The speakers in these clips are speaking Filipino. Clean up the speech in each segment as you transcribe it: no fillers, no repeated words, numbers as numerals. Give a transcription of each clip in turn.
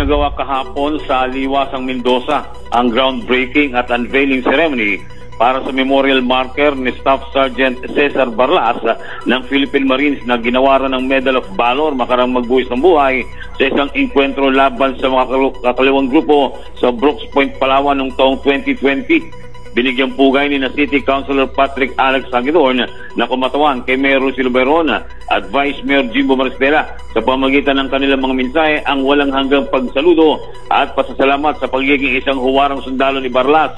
Isinagawa kahapon sa Liwasang Mendoza ang groundbreaking at unveiling ceremony para sa memorial marker ni Staff Sergeant Cesar Barlas ng Philippine Marines na ginawaran ng Medal of Valor makarang magbuwis ng buhay sa isang enkwentro laban sa mga kakaliwang grupo sa Brooks Point, Palawan noong taong 2020. Binigyang pugay ni na City Councilor Patrick Alex Hagedorn na kumatawan kay Mayor Lucilo Berona at Vice Mayor Jimbo Maristela sa pamagitan ng kanilang mga mensahe ang walang hanggang pagsaludo at pasasalamat sa pagiging isang huwarang sundalo ni Barlas.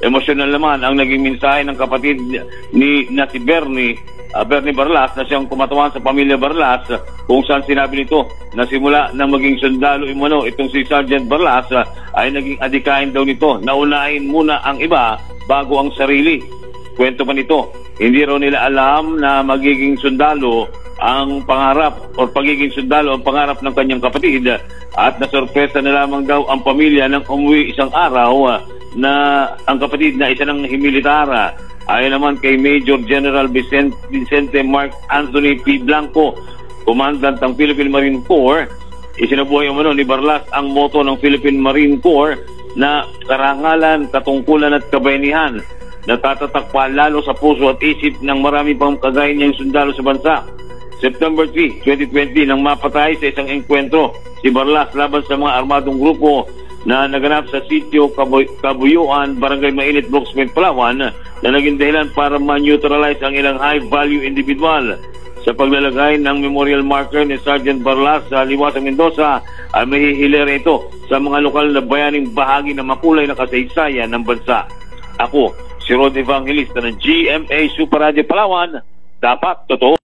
Emosyonal naman ang naging mensahe ng kapatid ni na si Bernie Barlas na siyang kumatawan sa pamilya Barlas, kung saan sinabi nito na simula na maging sundalo umano itong si Sergeant Barlas ay naging adikain daw nito na unahin muna ang iba bago ang sarili. Kwento pa nito, hindi raw nila alam na magiging sundalo ang pangarap o pagiging sundalo ang pangarap ng kanyang kapatid at nasorpresa na lamang daw ang pamilya nang umuwi isang araw na ang kapatid na isa ng himilitara. Ayon naman kay Major General Vicente Mark Anthony P. Blanco, Commandant ng Philippine Marine Corps, isinubuhay umano ni Barlas ang motto ng Philippine Marine Corps na karangalan, katungkulan at kabayanihan na tatatak pa lalo sa puso at isip ng marami pang kagaya niyang sundalo sa bansa. September 3, 2020 nang mapatay sa isang engkwentro si Barlas laban sa mga armadong grupo na naganap sa sitio Kabuyuan, Barangay Mainit, Brooks Point, Palawan na naging dahilan para ma-neutralize ang ilang high-value individual. Sa paglalagay ng memorial marker ni Sergeant Barlas sa Liwasang Mendoza ay mahihilera ito sa mga lokal na bayaning bahagi ng makulay na kasaysayan ng bansa. Ako, si Rod Evangelista ng GMA Super Radio Palawan, dapat totoo.